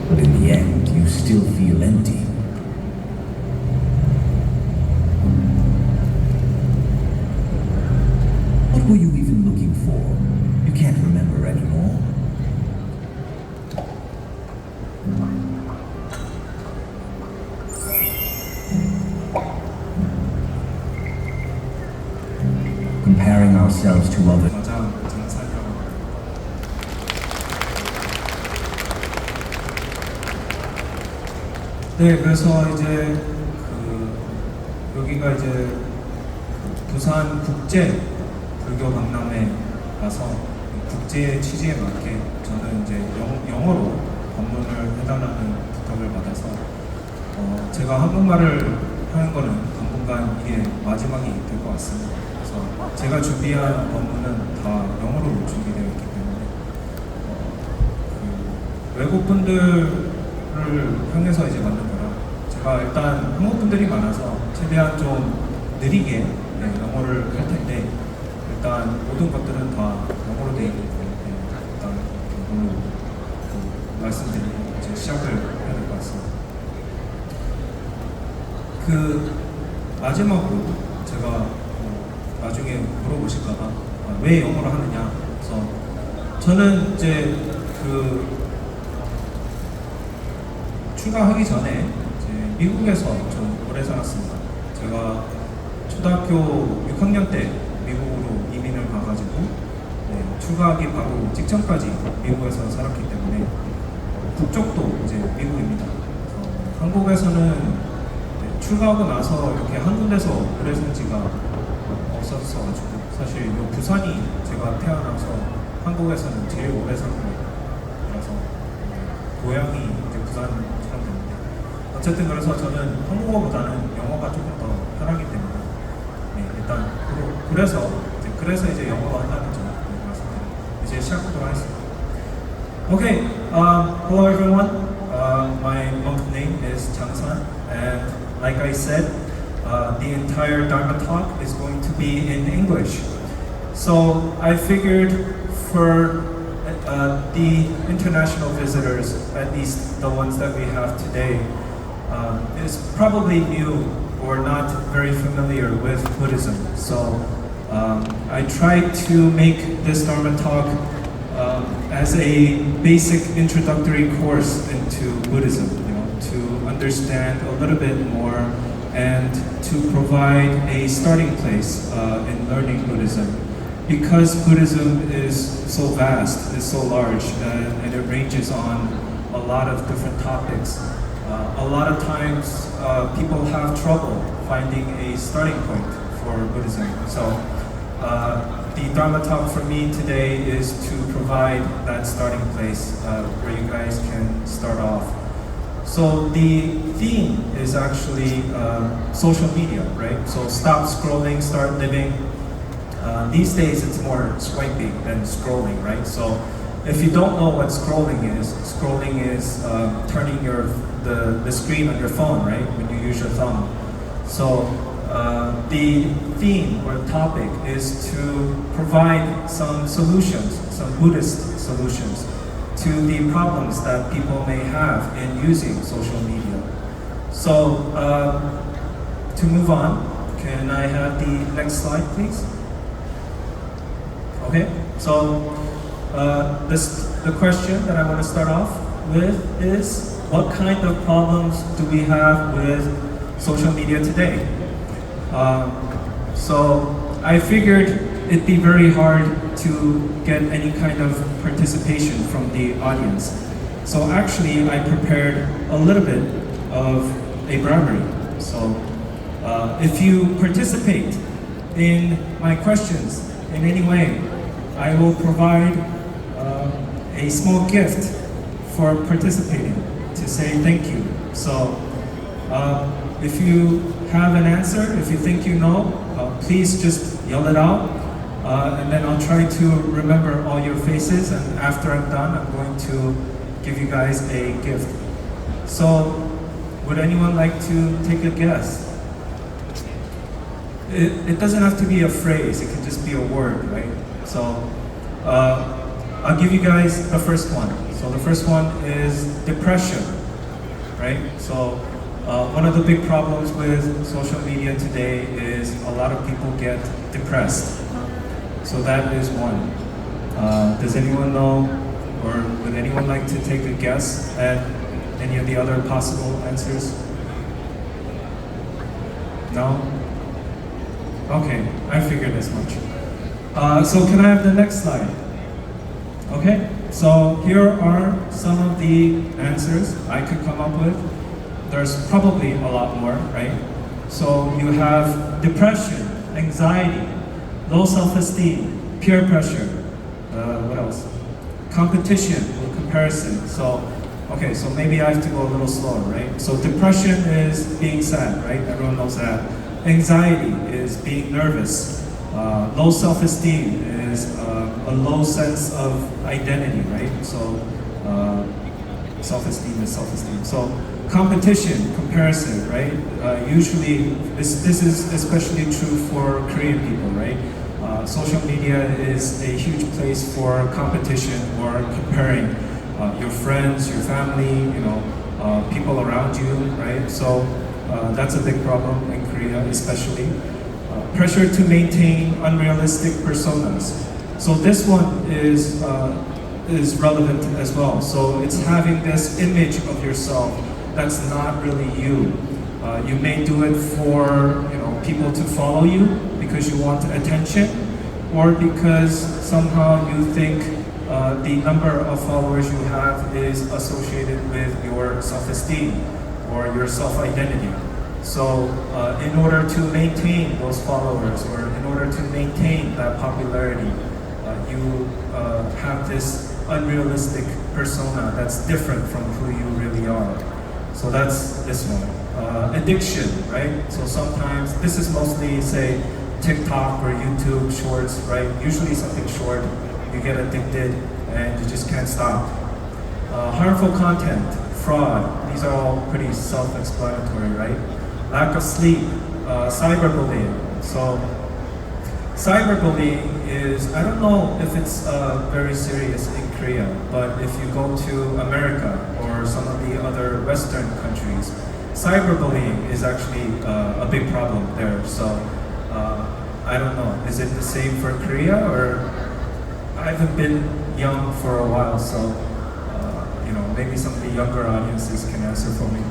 but in the end, you still feel empty. What were you even looking for? You can't remember anymore. Comparing ourselves to others. 네, 그래서 이제 여기가 이제 부산 국제 불교 박람회 가서 국제 취지에 맞게 저는 이제 영어로 법문을 해달라는 부탁을 받아서 제가 한국말을 하는 거는 당분간 이게 마지막이 될 것 같습니다. 그래서 제가 준비한 법문은 다 영어로 준비되어 있기 때문에 외국 분들을 향해서 이제 만든 거라 제가 일단 한국 분들이 많아서 최대한 좀 느리게 영어를 할 텐데 일단 모든 것들은 다 영어로 되어 있기 때문에 일단 이걸로 말씀드리고 이제 시작을 해야 될 것 같습니다. 마지막으로 제가 나중에 물어보실까봐 왜 영어를 하느냐. 그래서 저는 이제 출가하기 전에 이제 미국에서 좀 오래 살았습니다. 제가 초등학교 6학년 때 미국으로 이민을 가가지고 출가하기 바로 직전까지 미국에서 살았기 때문에 국적도 이제 미국입니다. 그래서 한국에서는 출가하고 나서 이렇게 한 군데서 오래 산 지가 없었어가지고 사실 부산이 제가 태어나서 한국에서는 제일 오래 산 거라서 고향이 이제 부산 사람들입니다. 어쨌든 그래서 저는 한국어보다는 영어가 조금 더 편하기 때문에 일단 그래서 이제 영어로 한다는 점 말씀드립니다. 이제 시작하도록 하겠습니다. Okay, hello everyone. My monk name is Jang, and like I said, the entire Dharma talk is going to be in English. So I figured for the international visitors, at least the ones that we have today, is probably new or not very familiar with Buddhism. So I tried to make this Dharma talk as a basic introductory course into Buddhism, to understand a little bit more and to provide a starting place in learning Buddhism. Because Buddhism is so vast, is so large, and it ranges on a lot of different topics. A lot of times people have trouble finding a starting point for Buddhism. So the Dharma talk for me today is to provide that starting place where you guys can start off. So the theme is actually social media, right? So stop scrolling, start living. These days it's more swiping than scrolling, right? So if you don't know what scrolling is turning the screen on your phone, right? When you use your thumb. So the theme or topic is to provide some solutions, some Buddhist solutions to the problems that people may have in using social media. So to move on, can I have the next slide, please? Okay, so the question that I want to start off with is, what kind of problems do we have with social media today? So I figured it'd be very hard to get any kind of participation from the audience. So actually I prepared a little bit of a bribery. So if you participate in my questions in any way, I will provide a small gift for participating to say thank you. So if you have an answer, if you think you know, please just yell it out, and then I'll try to remember all your faces, and after I'm done, I'm going to give you guys a gift. So would anyone like to take a guess? It doesn't have to be a phrase, it can just be a word, right? So I'll give you guys the first one. So the first one is depression, right? So one of the big problems with social media today is a lot of people get depressed. So that is one. Does anyone know, or would anyone like to take a guess at any of the other possible answers? No? Okay, I figured as much. So can I have the next slide? Okay, so here are some of the answers I could come up with. There's probably a lot more, right? So you have depression, anxiety, low self-esteem, peer pressure, what else? Competition or comparison. So, okay, so maybe I have to go a little slower, right? So depression is being sad, right? Everyone knows that. Anxiety is being nervous. Low self-esteem is a low sense of identity, right? So self-esteem is self-esteem. So competition, comparison, right? Usually, this is especially true for Korean people, right? Social media is a huge place for competition or comparing your friends, your family, you know, people around you, right? So that's a big problem in Korea, especially. Pressure to maintain unrealistic personas. So this one is relevant as well. So it's having this image of yourself that's not really you. You may do it for people to follow you because you want attention, or because somehow you think the number of followers you have is associated with your self-esteem or your self-identity. So in order to maintain those followers, or in order to maintain that popularity, you have this unrealistic persona that's different from who you really are. So that's this one. Addiction, right? So sometimes, this is mostly, say, TikTok or YouTube shorts, right? Usually something short, you get addicted and you just can't stop. Harmful content, fraud, these are all pretty self-explanatory, right? Lack of sleep, cyberbullying. So cyberbullying is, I don't know if it's very serious in Korea, but if you go to America or some of the other Western countries, cyberbullying is actually a big problem there. So I don't know, is it the same for Korea, or I haven't been young for a while, so maybe some of the younger audiences can answer for me,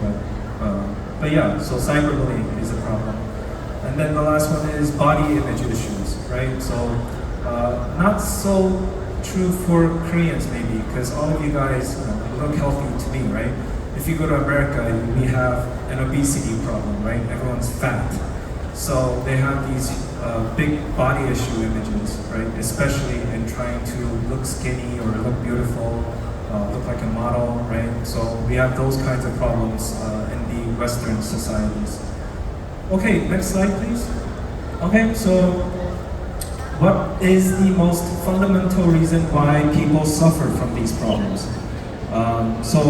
but yeah, so cyberbullying is a problem. And then the last one is body image issues, right? So not so true for Koreans maybe, because all of you guys look healthy to me, right? If you go to America, we have an obesity problem, right? Everyone's fat. So they have these big body issue images, right? Especially in trying to look skinny or look beautiful, look like a model, right? So we have those kinds of problems in the Western societies. Okay, next slide please. Okay, so what is the most fundamental reason why people suffer from these problems? So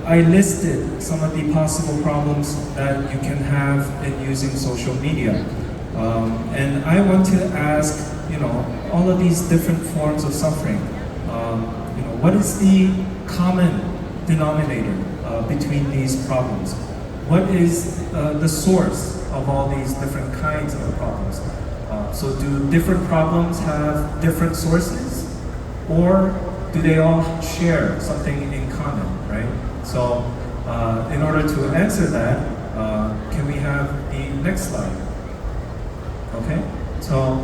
I listed some of the possible problems that you can have in using social media. And I want to ask, all of these different forms of suffering, what is the common denominator between these problems? What is the source of all these different kinds of problems? So do different problems have different sources? Or do they all share something in common, right? So in order to answer that, can we have the next slide? Okay, so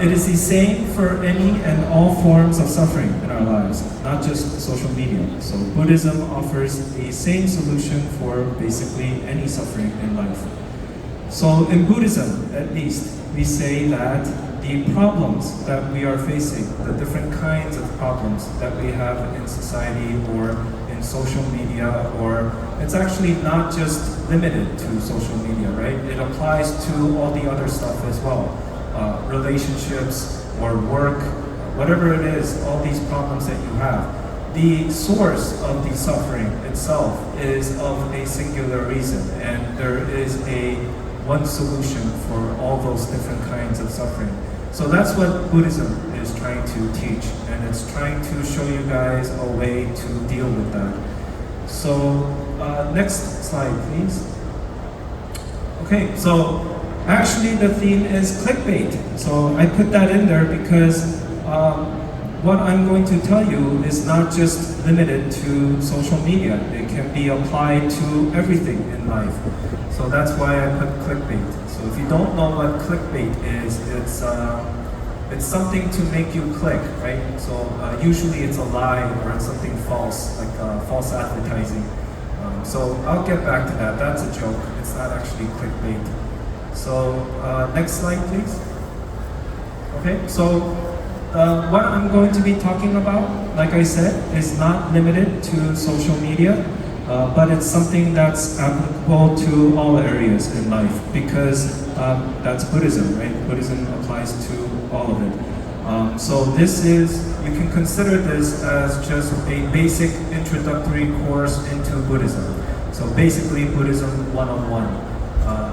it is the same for any and all forms of suffering in our lives, not just social media. So Buddhism offers the same solution for basically any suffering in life. So in Buddhism, at least, we say that the problems that we are facing, the different kinds of problems that we have in society or in social media, or it's actually not just limited to social media, right? It applies to all the other stuff as well. Relationships or work, whatever it is, all these problems that you have. The source of the suffering itself is of a singular reason, and there is one solution for all those different kinds of suffering. So that's what Buddhism is trying to teach, and it's trying to show you guys a way to deal with that. So next slide, please. Okay, so actually the theme is clickbait. So I put that in there because what I'm going to tell you is not just limited to social media. It can be applied to everything in life. So that's why I put clickbait. So if you don't know what clickbait is, it's something to make you click, right? So usually it's a lie or it's something false, like false advertising. So I'll get back to that. That's a joke. It's not actually clickbait. So next slide, please. Okay, so what I'm going to be talking about, like I said, is not limited to social media, but it's something that's applicable to all areas in life because that's Buddhism, right? Buddhism applies to all of it. So this is, you can consider this as just a basic introductory course into Buddhism. So basically Buddhism 101.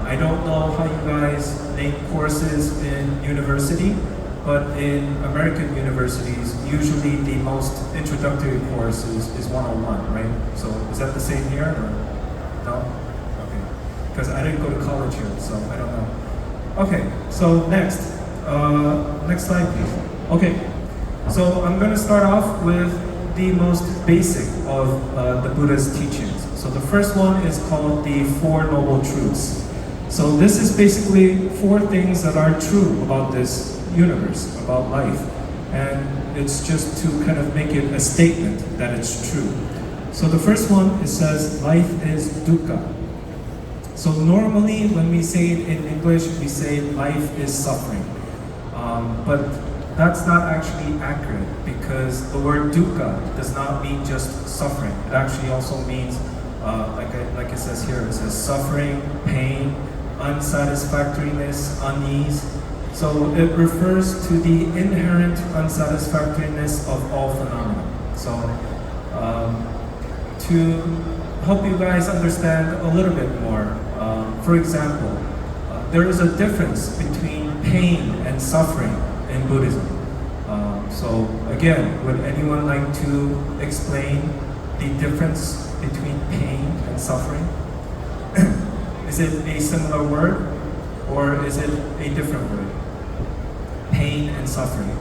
I don't know how you guys name courses in university, but in American universities, usually the most introductory course is 101, right? So is that the same here or no? Okay, because I didn't go to college here, so I don't know. Okay, so next slide please. Okay, so I'm going to start off with the most basic of the Buddha's teachings. So the first one is called the Four Noble Truths. So this is basically 4 things that are true about this universe, about life. And it's just to kind of make it a statement that it's true. So the first one, it says life is dukkha. So normally when we say it in English, we say life is suffering. But that's not actually accurate because the word dukkha does not mean just suffering. It actually also means, like it says here, it says suffering, pain, unsatisfactoriness, unease. So it refers to the inherent unsatisfactoriness of all phenomena. So to help you guys understand a little bit more, for example, there is a difference between pain and suffering in Buddhism. So again, would anyone like to explain the difference between pain and suffering? Is it a similar word or is it a different word? Pain and suffering.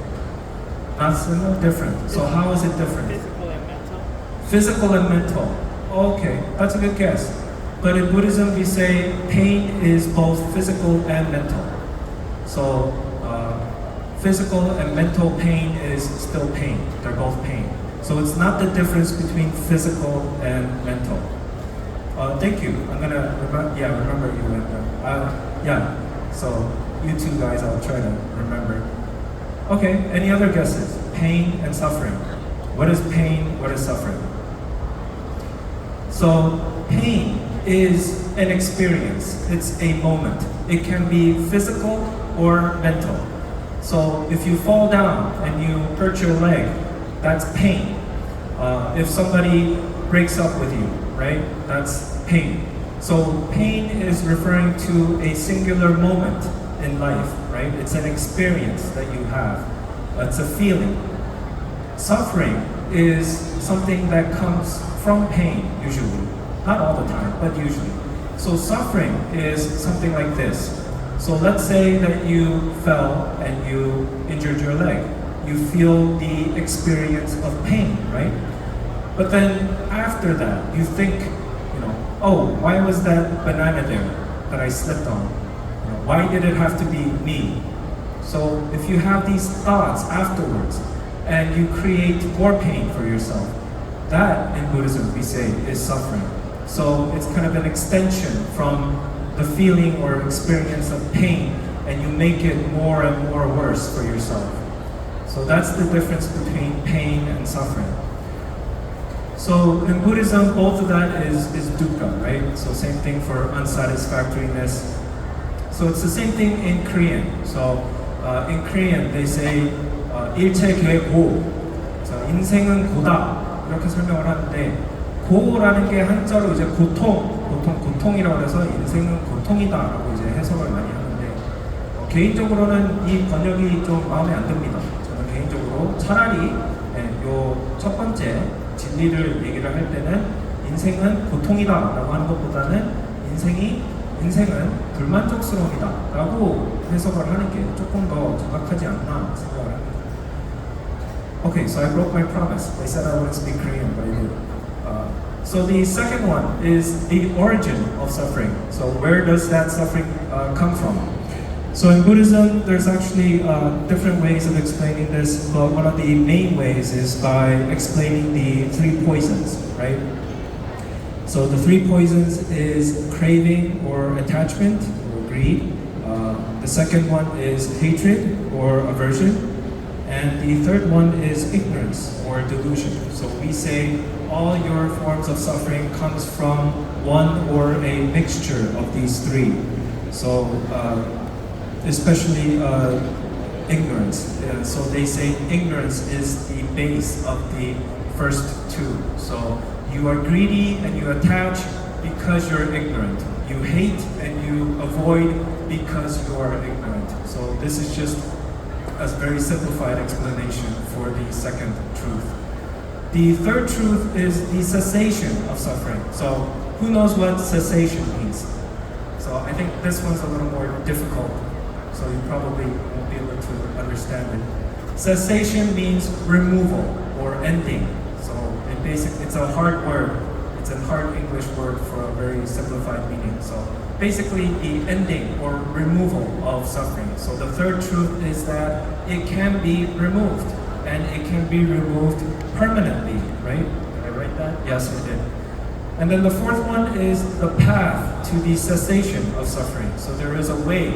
Not similar, different. So how is it different? Physical and mental. Physical and mental. Okay, that's a good guess. But in Buddhism we say pain is both physical and mental. So physical and mental pain is still pain. They're both pain. So it's not the difference between physical and mental. Thank you. I'm gonna remember you. So you two guys, I'll try to remember. Okay, any other guesses? Pain and suffering. What is pain? What is suffering? So pain is an experience. It's a moment. It can be physical or mental. So if you fall down and you hurt your leg, that's pain. If somebody breaks up with you, right? That's pain. So pain is referring to a singular moment in life, right? It's an experience that you have. It's a feeling. Suffering is something that comes from pain, usually. Not all the time, but usually. So suffering is something like this. So let's say that you fell and you injured your leg. You feel the experience of pain, right? But then after that, you think, oh, why was that banana there that I slipped on? Why did it have to be me? So if you have these thoughts afterwards and you create more pain for yourself, that in Buddhism we say is suffering. So it's kind of an extension from the feeling or experience of pain, and you make it more and more worse for yourself. So that's the difference between pain and suffering. So in Buddhism, both of that is dukkha, right? So same thing for unsatisfactoriness. So it's the same thing in Korean. So in Korean, they say 일체계고, 인생은 고다 이렇게 설명을 하는데 고라는 게 한자로 이제 보통 고통이라고 해서 인생은 고통이다라고 이제 해석을 많이 하는데 개인적으로는 이 번역이 좀 마음에 안 듭니다. 저는 개인적으로 차라리 요 첫 번째 진리를 얘기를 할 때는 인생은 고통이다라고 하는 것보다는 인생은 불만족스러움이다라고 해석을 하는 게 조금 더 정확하지 않나 생각을 합니다. Okay, so I broke my promise. They said I wouldn't speak Korean, but I did. So the second one is the origin of suffering. So where does that suffering come from? So in Buddhism, there's actually different ways of explaining this, but one of the main ways is by explaining the three poisons, right? So the three poisons is craving or attachment or greed. The second one is hatred or aversion. And the third one is ignorance or delusion. So we say all your forms of suffering comes from one or a mixture of these three. So especially ignorance. So they say ignorance is the base of the first two. So you are greedy and you attach because you're ignorant. You hate and you avoid because you are ignorant. So this is just a very simplified explanation for the second truth. The third truth is the cessation of suffering. So who knows what cessation means? So I think this one's a little more difficult, so you probably won't be able to understand it. Cessation means removal or ending. So it's a hard word. It's a hard English word for a very simplified meaning. So basically the ending or removal of suffering. So the third truth is that it can be removed, and it can be removed permanently, right? Did I write that? Yes, I did. And then the fourth one is the path to the cessation of suffering. So there is a way,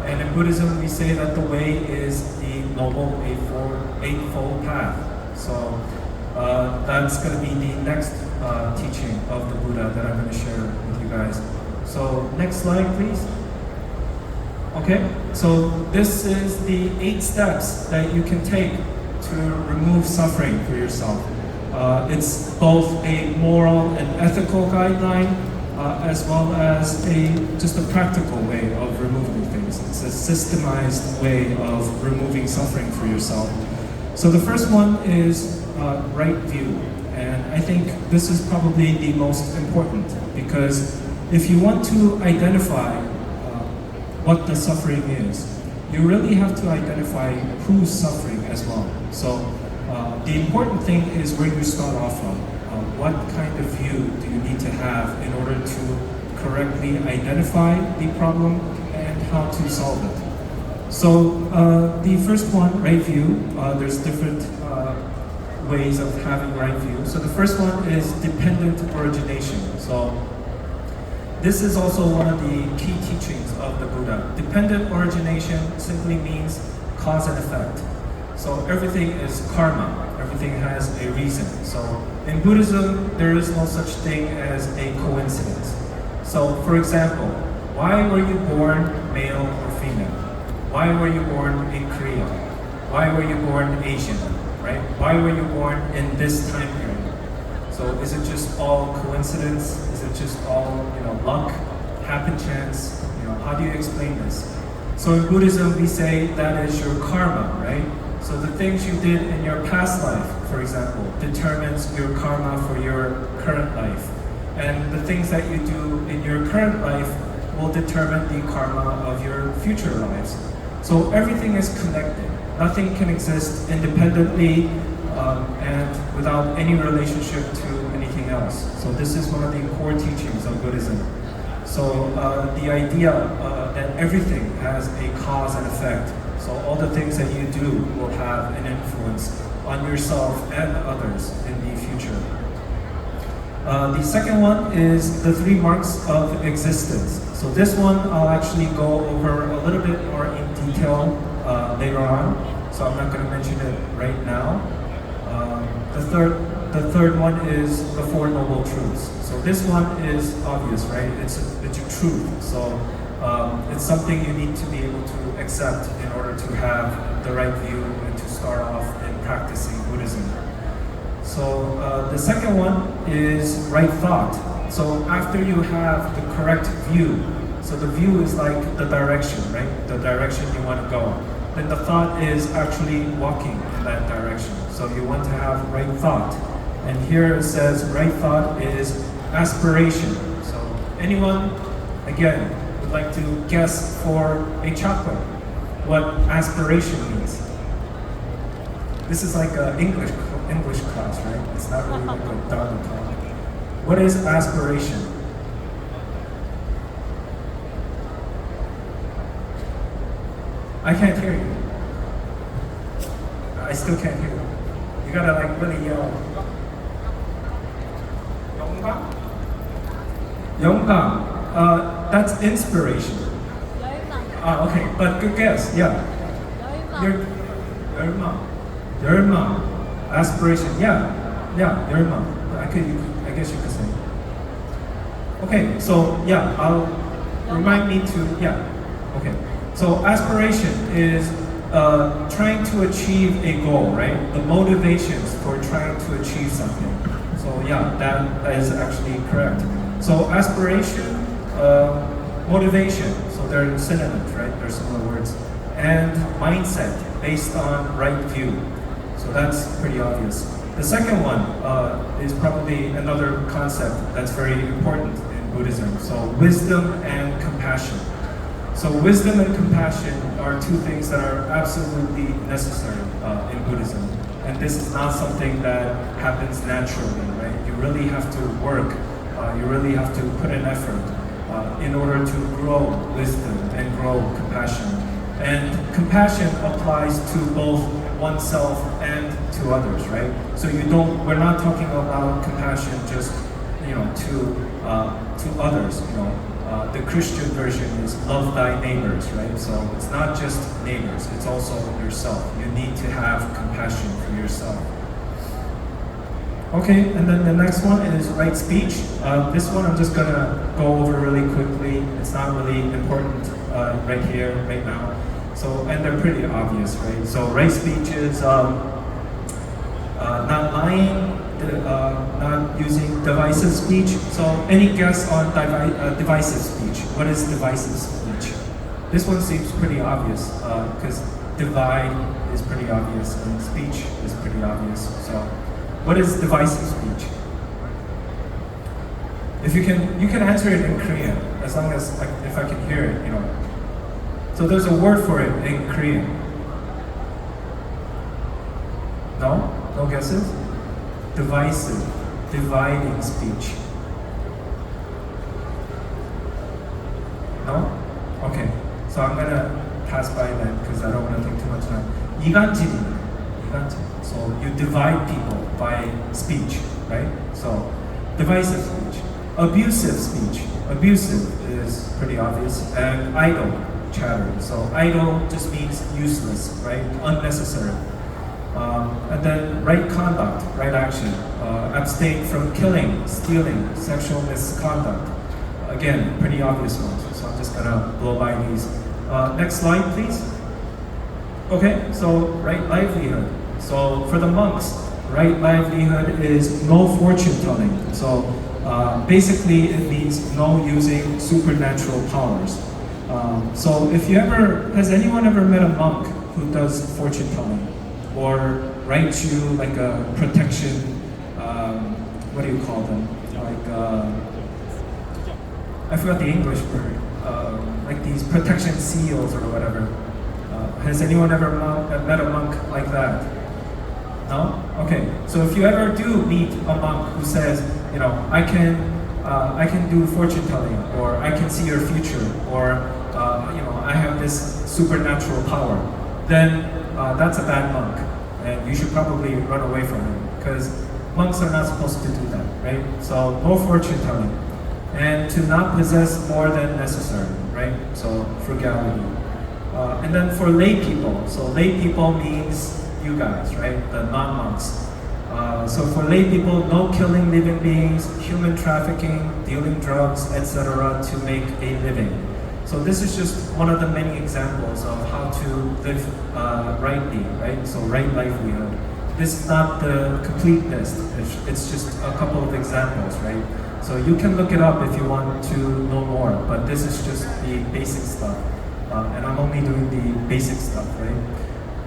and in Buddhism we say that the way is the Noble Eightfold Path. So that's going to be the next teaching of the Buddha that I'm going to share with you guys. So next slide, please. Okay, so this is the 8 steps that you can take to remove suffering for yourself. It's both a moral and ethical guideline, as well as just a practical way of removing things. It's a systemized way of removing suffering for yourself. So the first one is right view, and I think this is probably the most important, because if you want to identify what the suffering is, you really have to identify who's suffering as well. So the important thing is where you start off from. What kind of view do you need to have in order to correctly identify the problem and how to solve it? So the first one, right view, there's different ways of having right view. So the first one is dependent origination. So this is also one of the key teachings of the Buddha. Dependent origination simply means cause and effect. So everything is karma. Everything has a reason. So in Buddhism, there is no such thing as a coincidence. So for example, why were you born male or female? Why were you born in Korea? Why were you born Asian? Right? Why were you born in this time period? So is it just all coincidence? Is it just all luck, happen chance? How do you explain this? So in Buddhism, we say that is your karma, right? So the things you did in your past life, for example, determines your karma for your current life. And the things that you do in your current life will determine the karma of your future lives. So everything is connected. Nothing can exist independently and without any relationship to anything else. So this is one of the core teachings of Buddhism. So the idea that everything has a cause and effect. So all the things that you do will have an influence on yourself and others in the future. The second one is the 3 marks of existence. So this one I'll actually go over a little bit more in detail later on. So I'm not going to mention it right now. The third one is the 4 noble truths. So this one is obvious, right? It's a truth. So it's something you need to be able to accept in order to have the right view and to start off in practicing Buddhism. So the second one is right thought. So after you have the correct view So the view is like the direction, right? The direction you want to go. Then the thought is actually walking in that direction. So you want to have right thought. And here it says right thought is aspiration. So anyone, again, would like to guess for a chocolate what aspiration means? This is like an English class, right? It's not really like a Dharma talk. What is aspiration? I can't hear you. I still can't hear you. You gotta like really yell. 영감? 영감. That's inspiration. Okay, but good guess. Yeah. 열망. Aspiration. Yeah. 열망. I guess you could say. Okay, so yeah, remind me to Okay. So aspiration is trying to achieve a goal, right? The motivations for trying to achieve something. So yeah, that is actually correct. So aspiration, motivation, so they're synonyms, right? They're similar words. And mindset, based on right view. So that's pretty obvious. The second one is probably another concept that's very important in Buddhism. So wisdom and compassion. So wisdom and compassion are two things that are absolutely necessary in Buddhism. And this is not something that happens naturally, right? You really have to work, you really have to put an effort in order to grow wisdom and grow compassion. And compassion applies to both oneself and to others, right? So we're not talking about compassion just, to others, The Christian version is love thy neighbors, right? So it's not just neighbors, it's also yourself. You need to have compassion for yourself. Okay, and then the next one is right speech. This one I'm just gonna go over really quickly. It's not really important right here, right now. So, and they're pretty obvious, right? So right speech is not lying, not using divisive speech. So any guess on divisive speech? What is divisive speech? This one seems pretty obvious because divide is pretty obvious and speech is pretty obvious. So what is divisive speech? If you can answer it in Korean, as long as if I can hear it, So there's a word for it in Korean. No? No guesses? Divisive, dividing speech. No? Okay, so I'm gonna pass by that because I don't want to take too much time. 이간질. So you divide people by speech, right? So divisive speech. Abusive speech. Abusive is pretty obvious. And idle chatter. So idle just means useless, right? Unnecessary. And then right conduct, right action. Abstain from killing, stealing, sexual misconduct. Again, pretty obvious ones. So I'm just gonna blow by these. Next slide, please. Okay, so right livelihood. So for the monks, right livelihood is no fortune telling. So basically it means no using supernatural powers. So has anyone ever met a monk who does fortune telling? Or writes you like a protection, what do you call them? I forgot the English word. Like these protection seals or whatever. Has anyone ever met a monk like that? No? Okay. So if you ever do meet a monk who says, I can do fortune telling, or I can see your future, or I have this supernatural power, then that's a bad monk, and you should probably run away from him because monks are not supposed to do that, right? So no fortune telling, and to not possess more than necessary, right? So frugality. And then for lay people, so lay people means you guys, right? The non-monks. So for lay people, no killing living beings, human trafficking, dealing drugs, etc. to make a living. So this is just one of the many examples of how to live rightly, right? So right livelihood. this is not the complete list. It's just a couple of examples, right? So you can look it up if you want to know more, but this is just the basic stuff. And I'm only doing the basic stuff, right?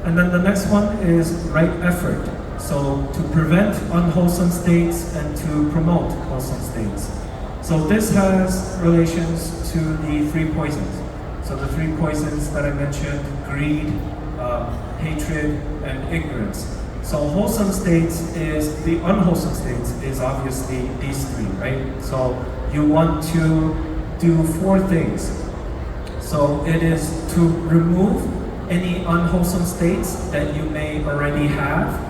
And then the next one is right effort. So to prevent unwholesome states and to promote wholesome states. So this has relations to the three poisons. So the three poisons that I mentioned, greed, hatred, and ignorance. So wholesome states is, the unwholesome states is obviously these three, right? So you want to do four things. So it is to remove any unwholesome states that you may already have,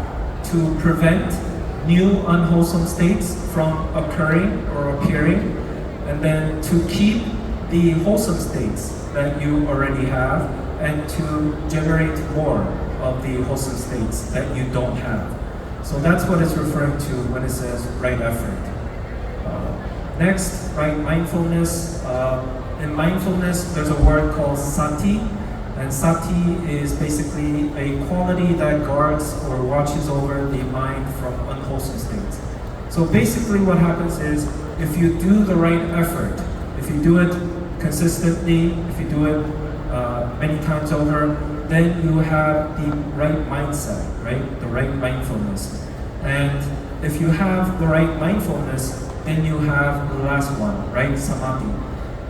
to prevent new unwholesome states from occurring or appearing, and then to keep the wholesome states that you already have, and to generate more of the wholesome states that you don't have. So that's what it's referring to when it says right effort. Next, right mindfulness. In mindfulness, there's a word called sati, and sati is basically a quality that guards or watches over the mind from unwholesome states. So basically what happens is, if you do the right effort, if you do it consistently, if you do it many times over, then you have the right mindset, right? The right mindfulness. And if you have the right mindfulness, then you have the last one, right? Samadhi.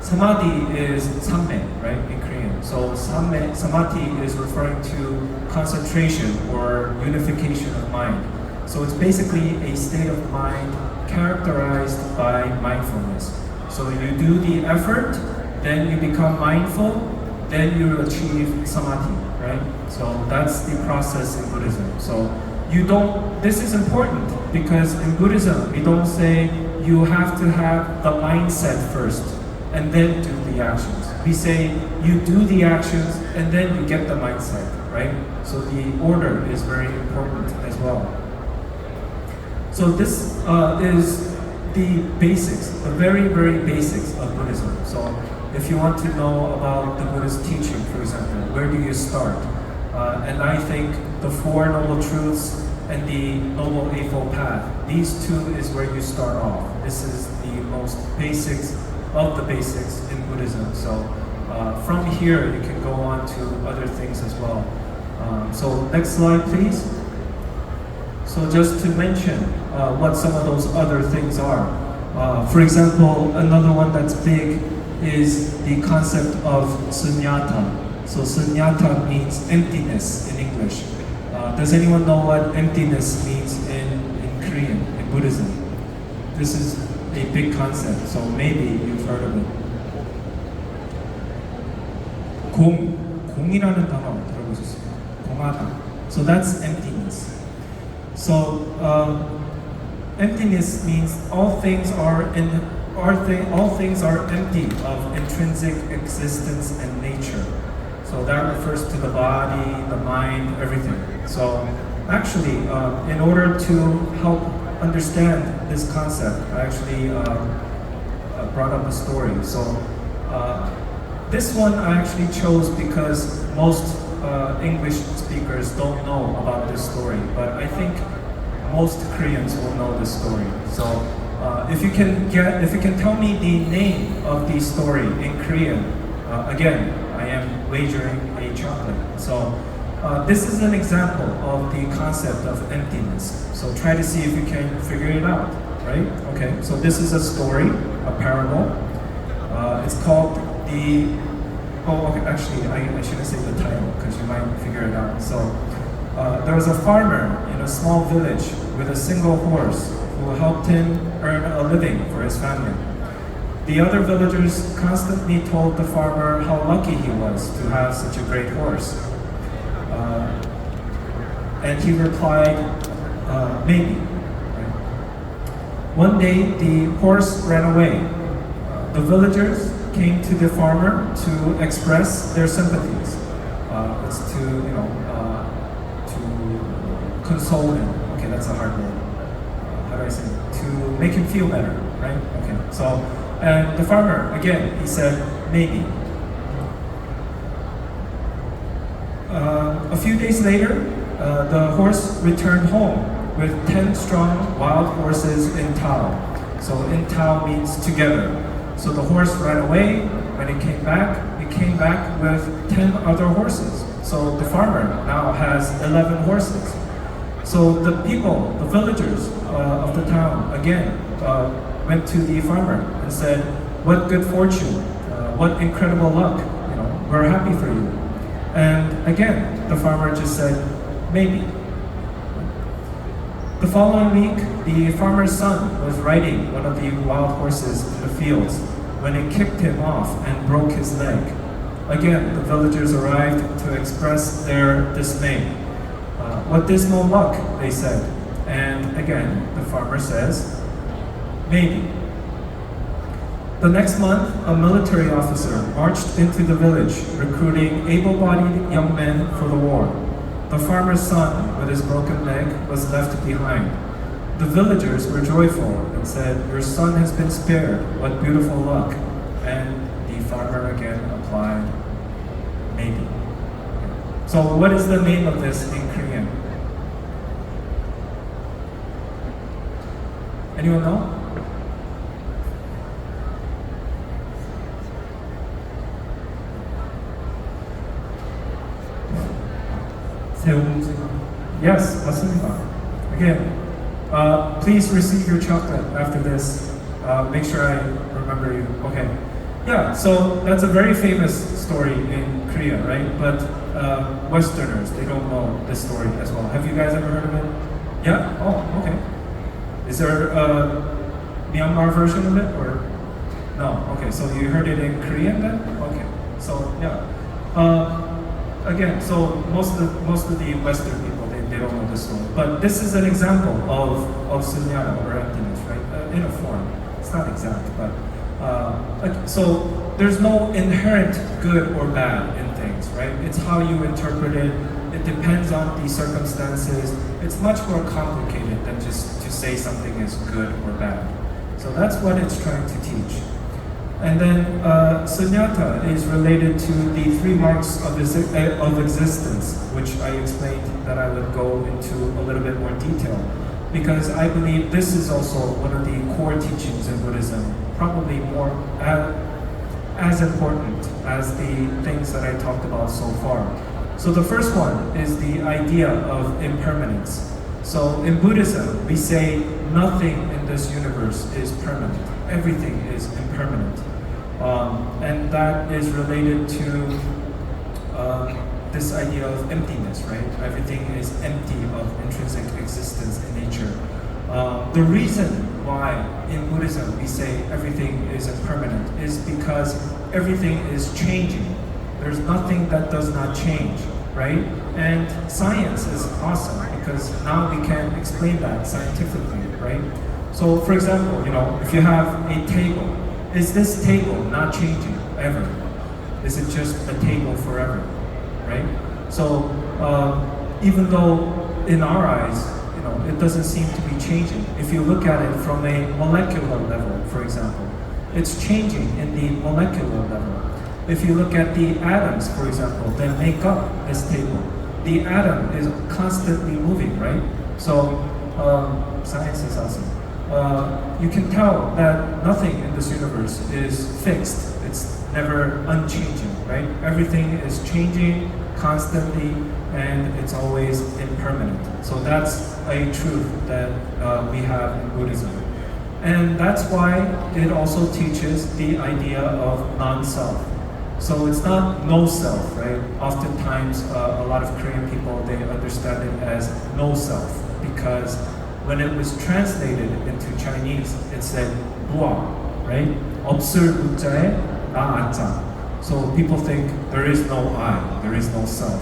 Samadhi is samme, right, in Korean. So samadhi is referring to concentration or unification of mind. So it's basically a state of mind characterized by mindfulness. So you do the effort, then you become mindful, then you achieve samadhi, right? So that's the process in Buddhism. So you don't, this is important because in Buddhism, we don't say you have to have the mindset first and then do the actions. We say you do the actions and then you get the mindset, right? So the order is very important as well. So this is the basics, the very, very basics of Buddhism. So if you want to know about the Buddhist teaching, for example, where do you start? And I think the Four Noble Truths and the Noble Eightfold Path, these two is where you start off. This is the most basics of the basics in Buddhism. So from here, you can go on to other things as well. So next slide, please. So just to mention what some of those other things are. For example, another one that's big is the concept of sunyata. So sunyata means emptiness in English. Does anyone know what emptiness means in Korean, in Buddhism? This is a big concept, so maybe you've heard of it. 공이라는 단어 들어보셨어요? 공하다. So that's emptiness. So emptiness means all things are empty of intrinsic existence and nature. So that refers to the body, the mind, everything. So actually, in order to help understand this concept, I actually brought up a story. So this one I actually chose because most English speakers don't know about this story, but I think most Koreans will know this story. So if you can tell me the name of the story in Korean, again, I am wagering a chocolate. So this is an example of the concept of emptiness. So try to see if you can figure it out, right? Okay, so this is a story, a parable. It's called the, okay, actually I shouldn't say the title because you might figure it out. So there was a farmer in a small village with a single horse who helped him earn a living for his family. The other villagers constantly told the farmer how lucky he was to have such a great horse. And he replied, maybe. One day, the horse ran away. The villagers came to the farmer to express their sympathies. It's to, to console him. Okay, that's a hard word. How do I say it? To make him feel better, right? Okay, so, and the farmer, again, he said, maybe. A few days later, the horse returned home with 10 strong wild horses in tow. So in tow means together. So the horse ran away. When it came back with 10 other horses. So the farmer now has 11 horses. So the people, the villagers of the town, again, went to the farmer and said, "What good fortune, what incredible luck, we're happy for you." And again, the farmer just said, "Maybe." The following week, the farmer's son was riding one of the wild horses in the fields when it kicked him off and broke his leg. Again, the villagers arrived to express their dismay. What dismal luck, they said. And again, the farmer says, "Maybe." The next month, a military officer marched into the village, recruiting able-bodied young men for the war. The farmer's son, with his broken leg, was left behind. The villagers were joyful and said, "Your son has been spared, what beautiful luck." And the farmer again applied, "Maybe." So what is the name of this in Korean? Anyone know? Yes, 맞습니다. Again, please receive your chocolate after this. Make sure I remember you. Okay. Yeah, so that's a very famous story in Korea, right? But Westerners, they don't know this story as well. Have you guys ever heard of it? Yeah? Oh, okay. Is there a Myanmar version of it or? No, okay, so you heard it in Korean then? Okay, so yeah. Again, so most of the Western people, they don't know this story. But this is an example of sunyata or emptiness, right? In a form. It's not exact, but so there's no inherent good or bad in things, right? It's how you interpret it. It depends on the circumstances. It's much more complicated than just to say something is good or bad. So that's what it's trying to teach. And then sunyata is related to the three marks of existence, which I explained that I would go into a little bit more detail, because I believe this is also one of the core teachings in Buddhism, probably more as important as the things that I talked about so far. So the first one is the idea of impermanence. So in Buddhism, we say nothing in this universe is permanent. Everything is impermanent. And that is related to this idea of emptiness, right? Everything is empty of intrinsic existence in nature. The reason why in Buddhism we say everything is impermanent is because everything is changing. There's nothing that does not change, right? And science is awesome because now we can explain that scientifically, right? So for example, if you have a table, is this table not changing ever? Is it just a table forever, right? So even though in our eyes, it doesn't seem to be changing. If you look at it from a molecular level, for example, it's changing in the molecular level. If you look at the atoms, for example, that make up this table, the atom is constantly moving, right? So science is awesome. You can tell that nothing in this universe is fixed. It's never unchanging, right? Everything is changing constantly and it's always impermanent. So that's a truth that we have in Buddhism. And that's why it also teaches the idea of non-self. So it's not no self, right? Oftentimes a lot of Korean people, they understand it as no self because when it was translated into Chinese, it said 무아, right? 없을 무자에 나 아자. So people think there is no I, there is no self.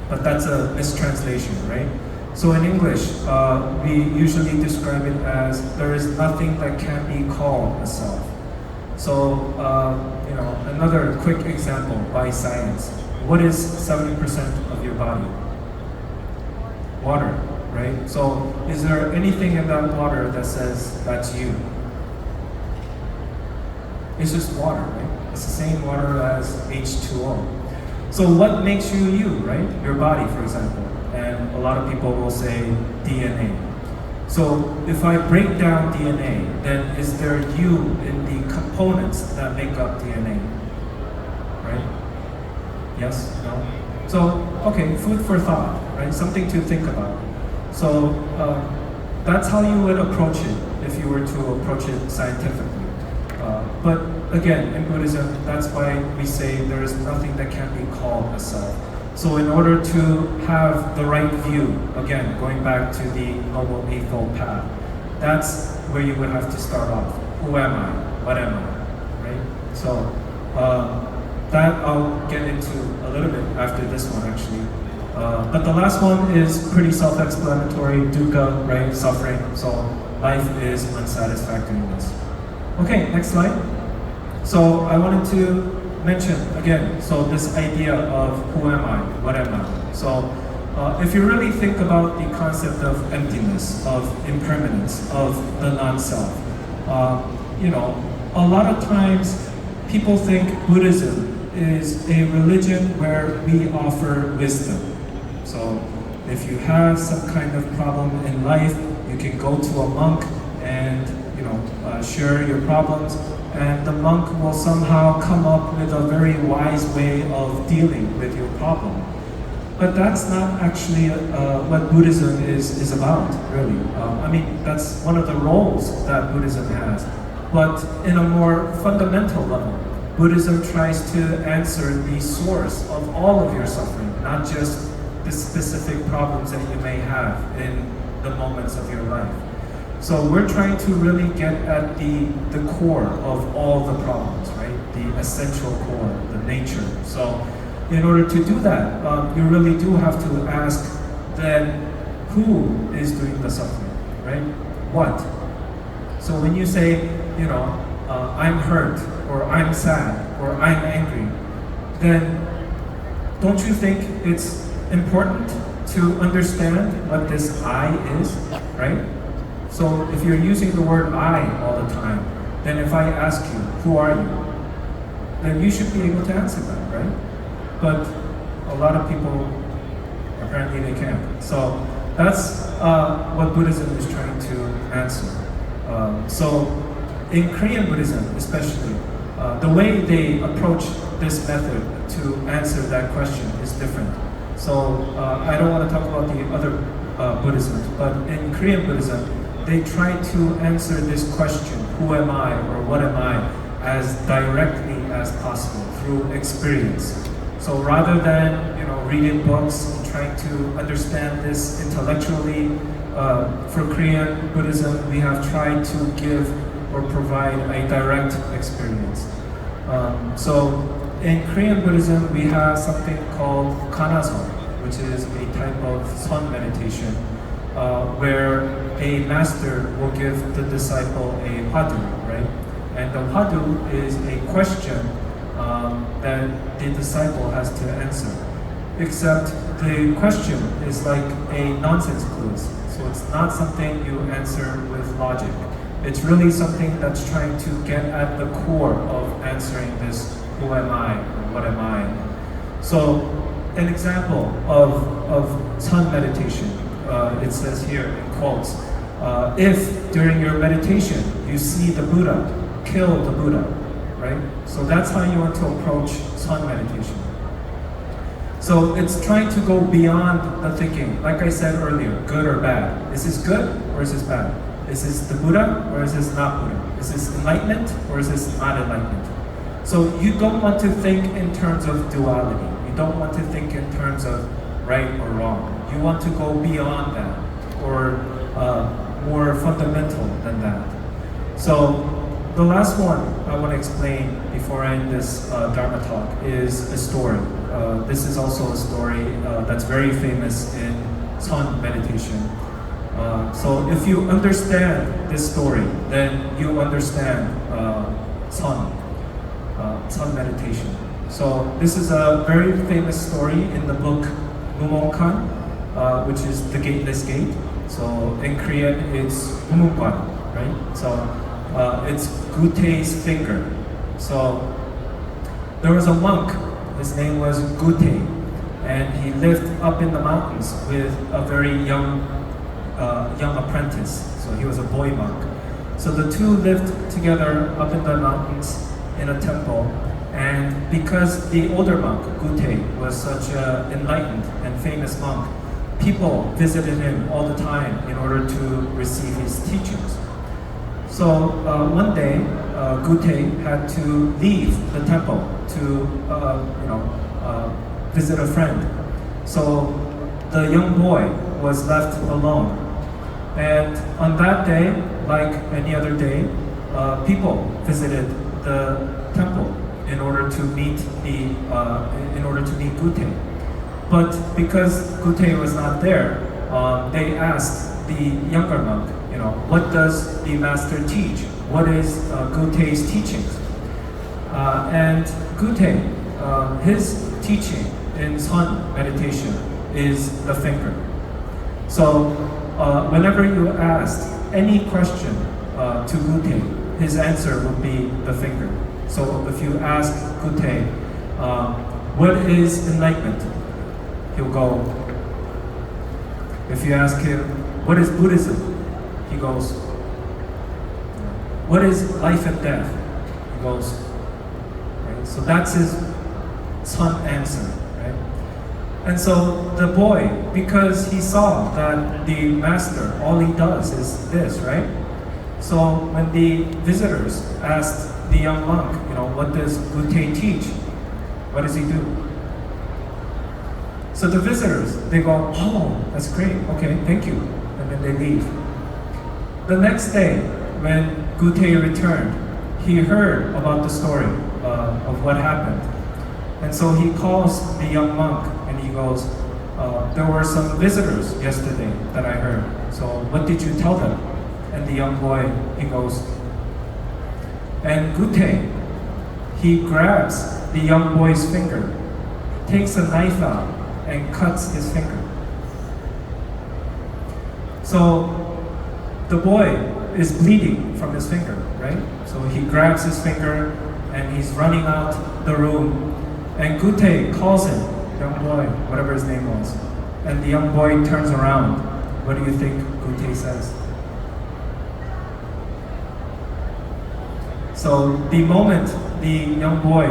But that's a mistranslation, right? So in English, we usually describe it as there is nothing that can be called a self. So, another quick example by science. What is 70% of your body? Water, right? So is there anything in that water that says that's you? It's just water, right? It's the same water as H2O. So what makes you you, right? Your body, for example. And and a lot of people will say DNA. So if I break down DNA, then is there you in the components that make up DNA? Right? Yes? No? So, okay, food for thought, right? Something to think about. So that's how you would approach it if you were to approach it scientifically. But again, in Buddhism, that's why we say there is nothing that can be called a self. So in order to have the right view, again, going back to the Noble Eightfold Path, that's where you would have to start off. Who am I? What am I? Right? So that I'll get into a little bit after this one, actually. But the last one is pretty self-explanatory, dukkha, right? Suffering. So life is unsatisfactoriness. Okay, next slide. So I wanted to mention again, so this idea of who am I, what am I? So if you really think about the concept of emptiness, of impermanence, of the non-self, a lot of times people think Buddhism is a religion where we offer wisdom. So if you have some kind of problem in life, you can go to a monk and share your problems, and the monk will somehow come up with a very wise way of dealing with your problem. But that's not actually what Buddhism is about, really. That's one of the roles that Buddhism has. But in a more fundamental level, Buddhism tries to answer the source of all of your suffering, not just the specific problems that you may have in the moments of your life. So we're trying to really get at the core of all the problems, right? The essential core, the nature. So in order to do that, you really do have to ask then who is doing the suffering, right? What? So when you say, I'm hurt, or I'm sad, or I'm angry, then don't you think it's important to understand what this I is, right? So if you're using the word I all the time, then if I ask you, who are you? Then you should be able to answer that, right? But a lot of people, apparently they can't. So that's what Buddhism is trying to answer. So in Korean Buddhism especially, the way they approach this method to answer that question is different. So I don't want to talk about the other Buddhisms, but in Korean Buddhism, they try to answer this question, who am I or what am I, as directly as possible through experience. So rather than reading books and trying to understand this intellectually, for Korean Buddhism, we have tried to give or provide a direct experience. So in Korean Buddhism, we have something called Kanason, which is a type of sun meditation, where a master will give the disciple a hwadu, right? And the hwadu is a question that the disciple has to answer. Except the question is like a nonsense quiz. So it's not something you answer with logic. It's really something that's trying to get at the core of answering this, who am I, or what am I? So an example of sun meditation, it says here in quotes, if during your meditation you see the Buddha, kill the Buddha, right? So that's how you want to approach sun meditation. So it's trying to go beyond the thinking, like I said earlier, good or bad. Is this good or is this bad? Is this the Buddha or is this not Buddha? Is this enlightenment or is this not enlightenment? So you don't want to think in terms of duality. You don't want to think in terms of right or wrong. You want to go beyond that, or more fundamental than that. So the last one I want to explain before I end this Dharma talk is a story. This is also a story that's very famous in sun meditation. So if you understand this story, then you understand sun meditation. So this is a very famous story in the book Mumongkan, which is the gateless gate. So in Korean, it's Mumungkwan, right? So it's Gute's finger. So there was a monk. His name was Gute, and he lived up in the mountains with a very young apprentice. So he was a boy monk. So the two lived together up in the mountains in a temple. And because the older monk, Gute, was such an enlightened and famous monk, people visited him all the time in order to receive his teachings. So one day, Gute had to leave the temple to visit a friend. So the young boy was left alone. And on that day, like any other day, people visited the temple in order to meet Gute. But because Gute was not there, they asked the younger monk, what does the master teach? What is Gute's teachings? And Gute, his teaching in Sun meditation is the finger. So whenever you asked any question to Gute, his answer would be the finger. So if you ask Gute, what is enlightenment? He'll go. If you ask him, what is Buddhism? He goes. What is life and death? He goes. Right? So that's his Sun answer. Right? And so the boy, because he saw that the master, all he does is this, right? So when the visitors asked the young monk, what does Gute teach? What does he do? So the visitors, they go, oh, that's great, okay, thank you. And then they leave. The next day, when Gute returned, he heard about the story of what happened. And so he calls the young monk and he goes, there were some visitors yesterday that I heard. So what did you tell them? And the young boy, he goes, and Gute, he grabs the young boy's finger, takes a knife out, and cuts his finger. So the boy is bleeding from his finger, right? So he grabs his finger and he's running out the room. And Gute calls him, young boy, whatever his name was. And the young boy turns around. What do you think Gute says? So the moment the young boy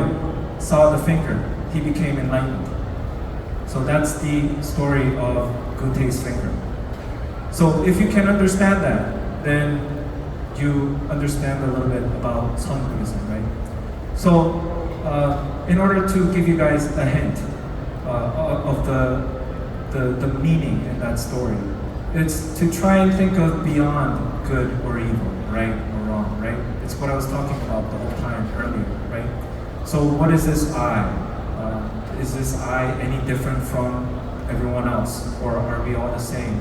saw the finger, he became enlightened. So that's the story of Gute's finger. So if you can understand that, then you understand a little bit about Sun Buddhism, right? So in order to give you guys a hint of the meaning in that story, it's to try and think of beyond good or evil, right or wrong, right? It's what I was talking about the whole time earlier, right? So what is this I? Is this I any different from everyone else, or are we all the same?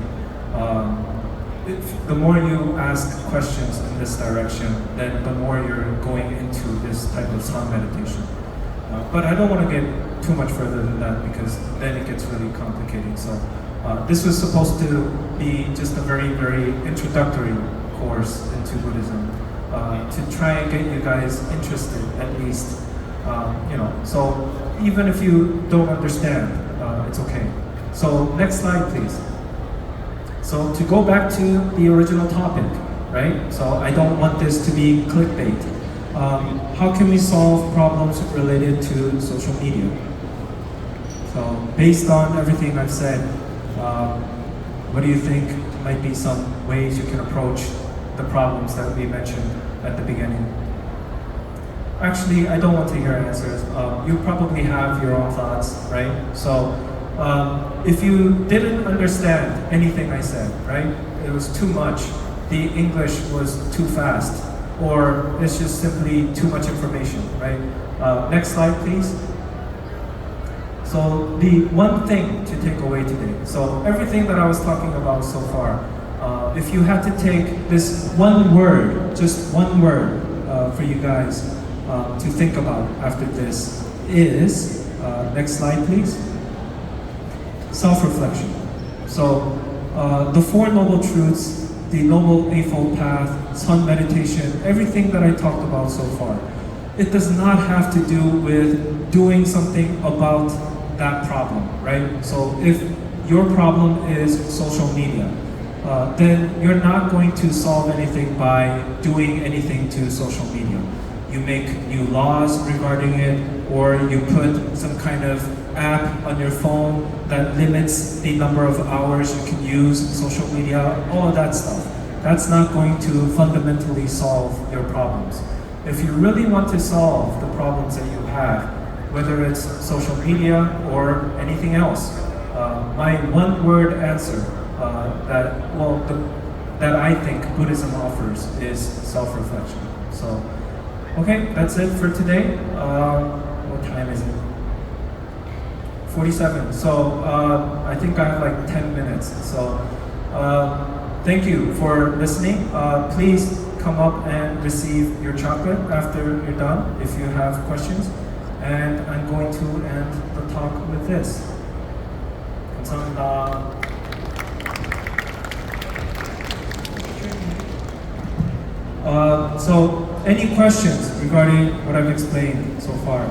The more you ask questions in this direction, then the more you're going into this type of Sun meditation. But I don't want to get too much further than that because then it gets really complicated. So this was supposed to be just a very, very introductory course into Buddhism to try and get you guys interested at least. So even if you don't understand, it's okay. So next slide, please. So to go back to the original topic, right? So I don't want this to be clickbait. How can we solve problems related to social media? So based on everything I've said, what do you think might be some ways you can approach the problems that we mentioned at the beginning? Actually, I don't want to hear answers. You probably have your own thoughts, right? So if you didn't understand anything I said, right? It was too much. The English was too fast, or it's just simply too much information, right? Next slide, please. So the one thing to take away today. So everything that I was talking about so far, if you had to take this one word, just one word for you guys to think about after this is, next slide please, self-reflection. So the Four Noble Truths, the Noble Eightfold Path, Sun meditation, everything that I talked about so far, it does not have to do with doing something about that problem, right? So if your problem is social media, then you're not going to solve anything by doing anything to social media. You make new laws regarding it, or you put some kind of app on your phone that limits the number of hours you can use social media, all of that stuff. That's not going to fundamentally solve your problems. If you really want to solve the problems that you have, whether it's social media or anything else, my one-word answer that I think Buddhism offers is self-reflection. So, okay, that's it for today. What time is it? 47. So I think I have like 10 minutes. So thank you for listening. Please come up and receive your chocolate after you're done if you have questions. And I'm going to end the talk with this. 감사합니다. So any questions regarding what I've explained so far?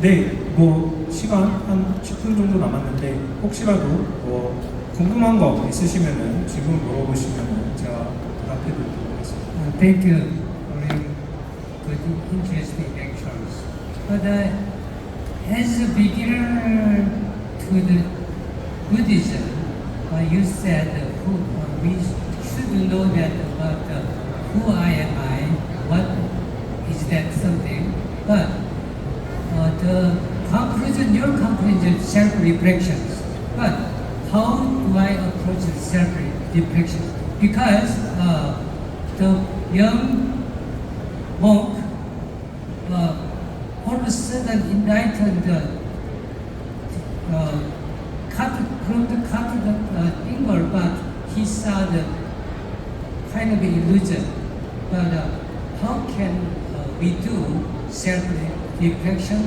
네, 뭐 시간 한 10분 정도 남았는데 혹시라도 뭐 궁금한 거 있으시면은 지금 물어보시면은 제가 답해드리도록 하겠습니다. Thank you for your good, interesting lectures. But as a beginner to the Buddhism, you said we should know that about who am I, what is that something, but the conclusion, your conclusion is self-reflections. But how do I approach self-reflections? Because the young monk all of a sudden enlightened from the finger, but he saw the kind of illusion. But how can we do self-reflection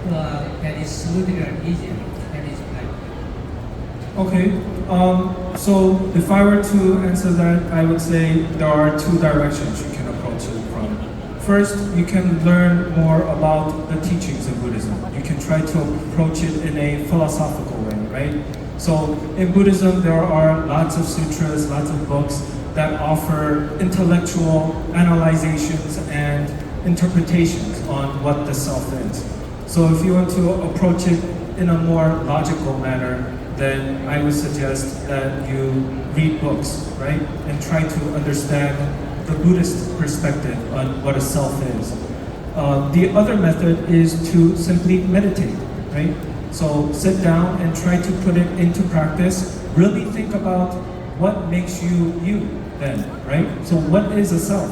that is smoother and easier? That is my. Okay, so if I were to answer that, I would say there are two directions you can approach it from. First, you can learn more about the teachings of Buddhism. You can try to approach it in a philosophical way, right? So in Buddhism, there are lots of sutras, lots of books that offer intellectual analyzations and interpretations on what the self is. So if you want to approach it in a more logical manner, then I would suggest that you read books, right? And try to understand the Buddhist perspective on what a self is. The other method is to simply meditate, right? So sit down and try to put it into practice. Really think about what makes you you then, right? So what is a self?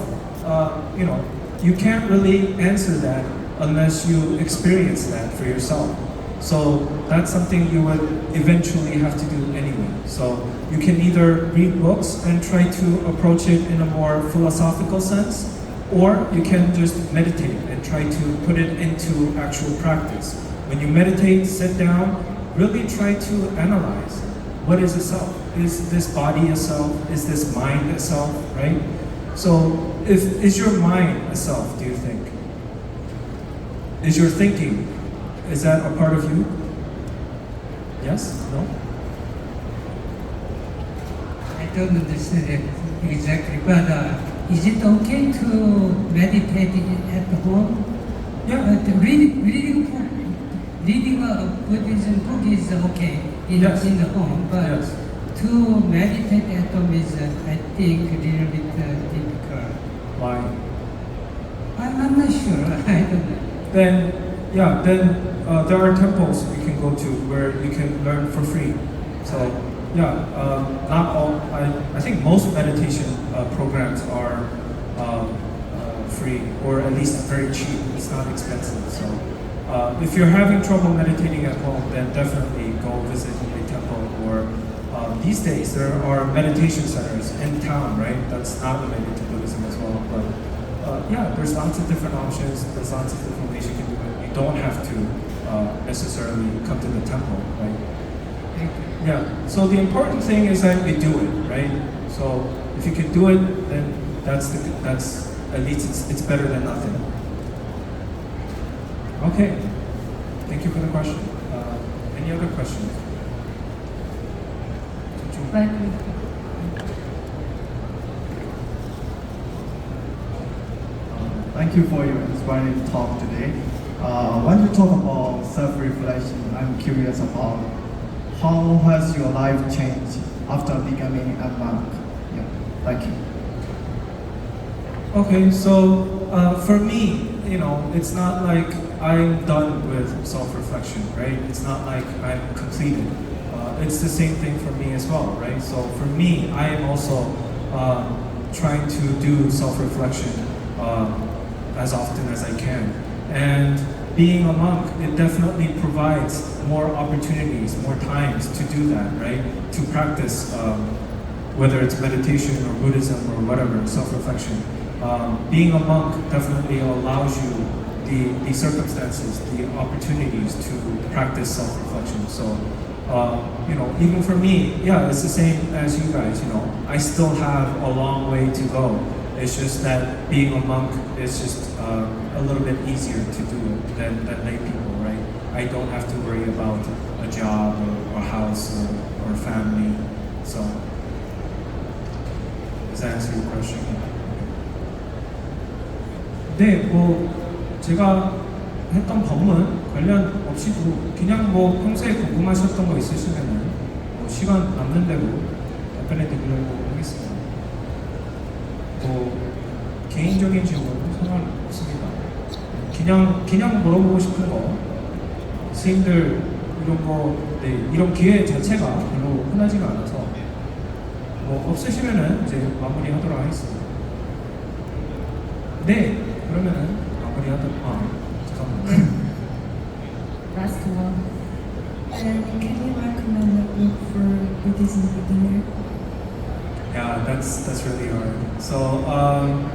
You can't really answer that unless you experience that for yourself. So that's something you would eventually have to do anyway. So you can either read books and try to approach it in a more philosophical sense, or you can just meditate and try to put it into actual practice. When you meditate, sit down, really try to analyze what is a self. Is this body a self? Is this mind a self, right? So is your mind a self, do you think? Is your thinking, is that a part of you? Yes? No? I don't understand it exactly, but is it okay to meditate at home? Yeah. Reading a Buddhism book is okay in the home, but Yes. to meditate at home is, I think, a little bit difficult. Why? I'm not sure. I don't know. Then there are temples you can go to where you can learn for free. So not all. I think most meditation programs are free, or at least very cheap. It's not expensive. So if you're having trouble meditating at home, then definitely go visit a temple. Or these days there are meditation centers in town, right? That's not related to Buddhism as well, but. There's lots of different options. There's lots of different ways you can do it. You don't have to necessarily come to the temple, right? Yeah. So the important thing is that you do it, right? So if you can do it, then that's at least it's better than nothing. Okay. Thank you for the question. Any other questions? Thank you for your inspiring talk today. When you talk about self-reflection, I'm curious about how has your life changed after becoming a monk? Yeah, thank you. Okay, so for me, you know, it's not like I'm done with self-reflection, right? It's not like I'm completed. It's the same thing for me as well, right? So for me, I am also trying to do self-reflection as often as I can. And being a monk, it definitely provides more opportunities, more times to do that, right? To practice, whether it's meditation or Buddhism or whatever, self-reflection. Being a monk definitely allows you the circumstances, the opportunities to practice self-reflection. So, you know, even for me, yeah, it's the same as you guys, you know. I still have a long way to go. It's just that being a monk is just a little bit easier to do than lay people, right? I don't have to worry about a job or house or family. So, does that answer your question? 네, 뭐 제가 했던 법문 관련 없이도 그냥 뭐 평소에 궁금하셨던 거 있으시면은 뭐 시간 남는 대로 답변해 드리려고 하겠습니다. 뭐 개인적인 질문은 상관없습니다. 그냥 물어보고 싶은 거 스님들 이런 거 네, 이런 기회 자체가 별로 흔하지가 않아서 뭐 없으시면은 이제 마무리하도록 하겠습니다. 네, 그러면은 잠깐만. Last one. And can you recommend a book for Buddhism beginner? Yeah, that's really hard. So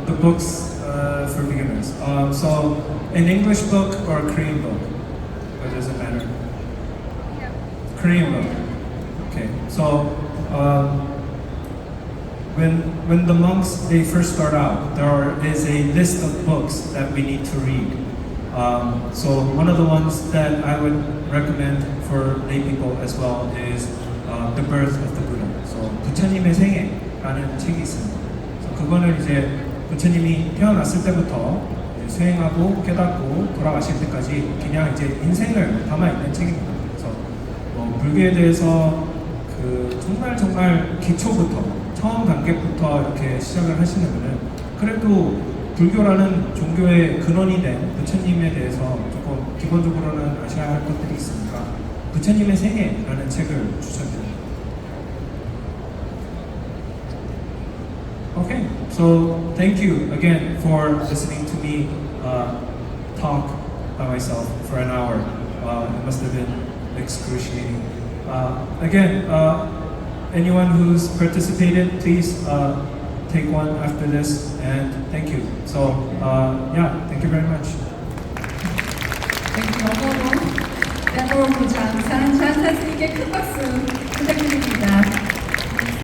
the books for beginners. So an English book or a Korean book? Or does it matter? Korean book. Okay. So when the monks they first start out, there is a list of books that we need to read. So one of the ones that I would recommend for lay people as well is The Birth of the Buddha. So 부처님의 생애라는 책이 있습니다. 그래서 그거는 이제 부처님이 태어났을 때부터 이제 수행하고 깨닫고 돌아가실 때까지 그냥 이제 인생을 담아 있는 책입니다. 그래서 뭐 불교에 대해서 그 정말 기초부터 처음 단계부터 이렇게 시작을 하시면은 그래도 불교라는 종교의 근원이 된 부처님에 대해서 조금 기본적으로는 아셔야 할 것들이 있으니까 부처님의 생애라는 책을 추천드립니다. Okay, so thank you again for listening to me talk by myself for an hour. It must have been excruciating. Again, anyone who's participated, please take one after this, and thank you. So, yeah, thank you very much. Thank you. 장산스님께 큰 박수.